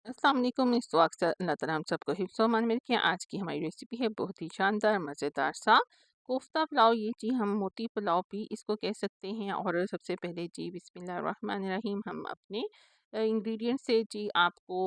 अस्सलाम वालेकुम। इस वक्त नज़र हम सबको हिफ्ज़ व अमान मिल के आज की हमारी रेसिपी है बहुत ही शानदार मज़ेदार सा कोफ्ता पुलाव। ये जी हम मोती पुलाव भी इसको कह सकते हैं। और सबसे पहले जी बिस्मिल्लाहिर्रहमानिर्रहीम हम अपने इंग्रेडिएंट से जी आपको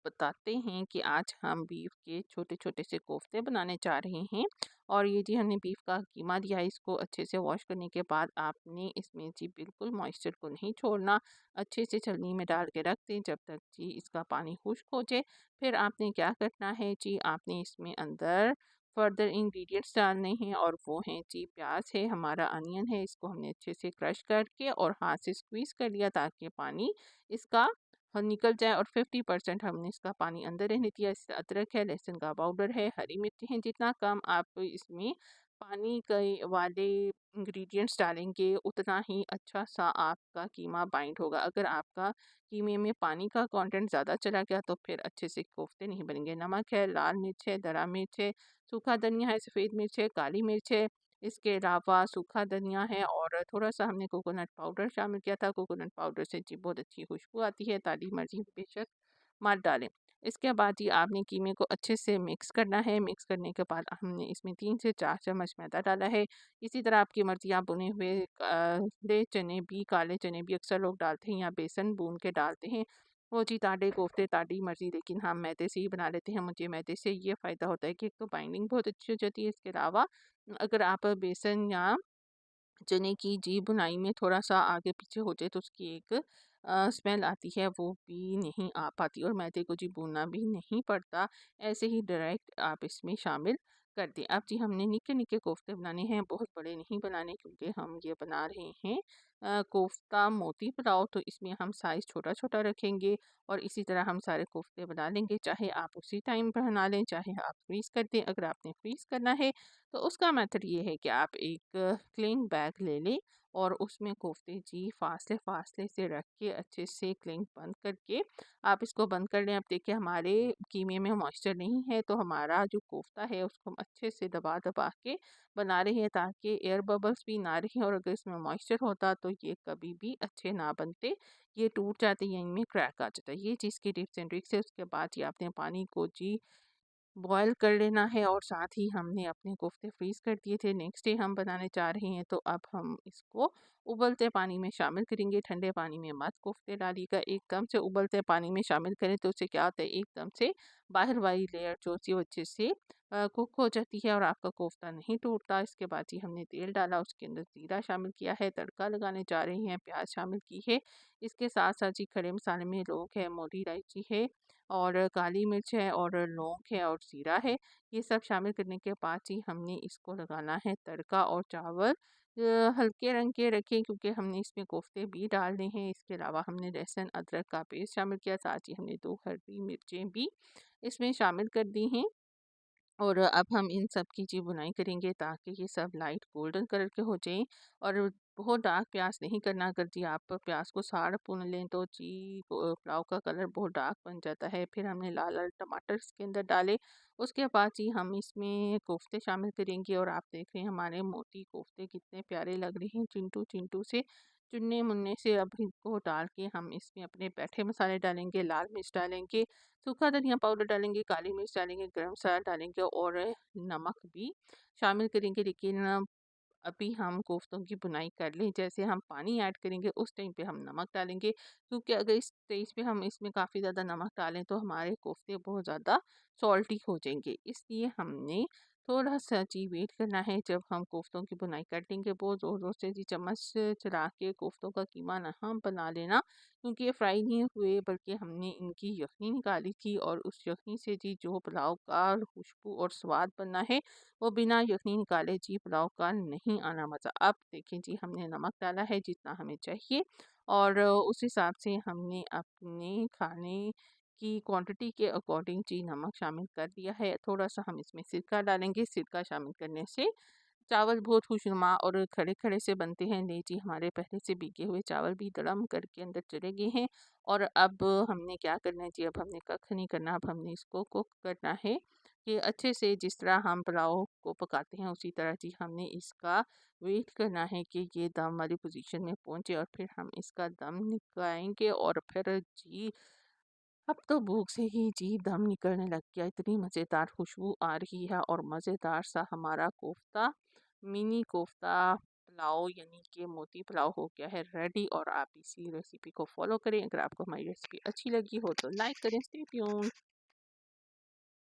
बताते हैं कि आज हम बीफ के छोटे छोटे से कोफ्ते बनाने जा रहे हैं। और ये जी हमने बीफ का कीमा लिया है। इसको अच्छे से वॉश करने के बाद आपने इसमें जी बिल्कुल मॉइस्चर को नहीं छोड़ना, अच्छे से छलनी में डाल के रख दें जब तक जी इसका पानी खुश्क हो जाए। फिर आपने क्या करना है जी, आपने इसमें अंदर फर्दर इंग्रेडिएंट्स डालने हैं और वो हैं जी प्याज है, हमारा अनियन है। इसको हमने अच्छे से क्रश करके और हाथ से स्क्वीज़ कर लिया ताकि पानी इसका निकल जाए। और 50% हमने इसका पानी अंदर रहने दिया। इससे अदरक है, लहसुन का पाउडर है, हरी मिर्ची है। जितना कम आप इसमें पानी के वाले इंग्रेडिएंट्स डालेंगे उतना ही अच्छा सा आपका कीमा बाइंड होगा। अगर आपका कीमे में पानी का कंटेंट ज़्यादा चला गया तो फिर अच्छे से कोफ्ते नहीं बनेंगे। नमक है, लाल मिर्च है, दरा मिर्च है, सूखा धनिया है, सफ़ेद मिर्च है, काली मिर्च है। इसके अलावा सूखा धनिया है और थोड़ा-सा हमने कोकोनट पाउडर शामिल किया था। कोकोनट पाउडर से जी बहुत अच्छी खुशबू आती है। ताली मर्ज़ी बेशक मत डालें। इसके बाद जी आपने कीमे को अच्छे से मिक्स करना है। मिक्स करने के बाद हमने इसमें 3 से 4 चम्मच मैदा डाला है। इसी तरह आपकी मर्ज़ी, आप भुने हुए काले चने भी अक्सर लोग डालते हैं या बेसन भून के डालते हैं। वो जी ताड़े कोफ्ते ताड़ी मर्ज़ी, लेकिन हम मैदे से ही बना लेते हैं। मुझे मैदे से ये फ़ायदा होता है कि एक तो बाइंडिंग बहुत अच्छी हो जाती है। इसके अलावा अगर आप बेसन या चने की जी बुनाई में थोड़ा-सा आगे-पीछे हो जाए तो उसकी एक स्मेल आती है, वो भी नहीं आ पाती। और मैदे को जी भूनना भी नहीं पड़ता, ऐसे ही डायरेक्ट आप इसमें शामिल कर दें। अब जी हमने निक्के-निक्के कोफ्ते बनाने हैं, बहुत बड़े नहीं बनाने, क्योंकि हम ये बना रहे हैं कोफ्ता मोती पुलाव, तो इसमें हम साइज़ छोटा-छोटा रखेंगे। और इसी तरह हम सारे कोफ्ते बना लेंगे, चाहे आप उसी टाइम बना लें, चाहे आप फ्रीज़ कर दें। अगर आपने फ्रीज़ करना है तो उसका मेथड ये है कि आप एक क्लिंग बैग ले लें और उसमें कोफ्ते जी फासले-फासले से रख के अच्छे से क्लिंग बंद करके आप इसको बंद कर लें। अब देखिए हमारे कीमे में मॉइस्चर नहीं है, तो हमारा जो कोफ्ता है उसको हम अच्छे से दबा-दबा के बना रहे हैं ताकि एयर बबल्स भी ना रहें। और अगर इसमें मॉइस्चर होता तो ये कभी भी अच्छे ना बनते, ये टूट जाते या इनमें क्रैक आ जाता। ये चीज़ की टिप्स एंड ट्रिक्स है। उसके बाद ये आपने पानी को जी बॉयल कर लेना है। और साथ ही हमने अपने कोफ्ते फ्रीज़ कर दिए थे, नेक्स्ट डे हम बनाने जा रहे हैं, तो अब हम इसको उबलते पानी में शामिल करेंगे। ठंडे पानी में मत कोफ्ते डालिएगा, एकदम से उबलते पानी में शामिल करें तो उससे क्या होता है, एकदम से बाहर वाली लेयर जो सी वो अच्छे से कुक हो जाती है और आपका कोफ्ता नहीं टूटता। इसके बाद ही हमने तेल डाला, उसके अंदर ज़ीरा शामिल किया है, तड़का लगाने जा रहे हैं, प्याज शामिल की है। इसके साथ साथ जी खड़े मसाले में लौंग है, मोटी इलायची है और काली मिर्च है और लौंग है और ज़ीरा है। ये सब शामिल करने के बाद ही हमने इसको लगाना है तड़का। और चावल हल्के रंग के रखें क्योंकि हमने इसमें कोफ्ते भी डालने हैं। इसके अलावा हमने लहसुन अदरक का पेस्ट शामिल किया, साथ ही हमने 2 हरी मिर्चें भी इसमें शामिल कर दी हैं। और अब हम इन सब की जी बुनाई करेंगे ताकि ये सब लाइट गोल्डन कलर के हो जाएँ। और बहुत डार्क प्याज़ नहीं करना। अगर जी आप प्याज़ को साड़ भून लें तो जी पुलाव का कलर बहुत डार्क बन जाता है। फिर हमने लाल-लाल टमाटर इसके अंदर डाले। उसके बाद जी हम इसमें कोफ्ते शामिल करेंगे और आप देख रहे हैं हमारे मोती कोफ्ते कितने प्यारे लग रहे हैं, चिंटू-चिंटू से, चुनने-मुनने से। अब इनको डाल के हम इसमें अपने बैठे मसाले डालेंगे, लाल मिर्च डालेंगे, सूखा धनिया पाउडर डालेंगे, काली मिर्च डालेंगे, गरम मसाला डालेंगे और नमक भी शामिल करेंगे। लेकिन अभी हम कोफ्तों की बुनाई कर लें, जैसे हम पानी ऐड करेंगे उस टाइम पे हम नमक डालेंगे, क्योंकि अगर इस स्टेज पे हम इसमें काफ़ी ज़्यादा नमक डालें तो हमारे कोफ्ते बहुत ज़्यादा सॉल्टी हो जाएंगे। इसलिए हमने थोड़ा सा जी वेट करना है। जब हम कोफ्तों की बुनाई कर लेंगे बहुत ज़ोर ज़ोर से जी चम्मच चला के कोफ्तों का कीमा ना हम बना लेना, क्योंकि ये फ्राई नहीं हुए बल्कि हमने इनकी यखनी निकाली थी। और उस यखनी से जी जो पुलाव का खुशबू और स्वाद बनना है वो बिना यखनी निकाले जी पुलाव का नहीं आना मज़ा। अब देखिए जी हमने नमक डाला है जितना हमें चाहिए और उस हिसाब से हमने अपने खाने की क्वांटिटी के अकॉर्डिंग जी नमक शामिल कर दिया है। थोड़ा-सा हम इसमें सिरका डालेंगे, सिरका शामिल करने से चावल बहुत खुशनुमा और खड़े-खड़े से बनते हैं। ले जी हमारे पहले से भीगे हुए चावल भी दड़म करके अंदर चले गए हैं। और अब हमने क्या करना है जी, अब हमने कख नहीं करना, अब हमने इसको कुक करना है कि अच्छे से जिस तरह हम पुलाव को पकाते हैं उसी तरह जी हमने इसका वेट करना है कि ये दम वाली पोजीशन में पहुँचे और फिर हम इसका दम निकालेंगे। और फिर जी अब तो भूख से ही जी दम निकलने लग गया, इतनी मज़ेदार खुशबू आ रही है और मज़ेदार सा हमारा कोफ्ता, मिनी कोफ्ता पुलाव यानी कि मोती पुलाव हो गया है रेडी। और आप इसी रेसिपी को फॉलो करें। अगर आपको हमारी रेसिपी अच्छी लगी हो तो लाइक करें। Stay tuned.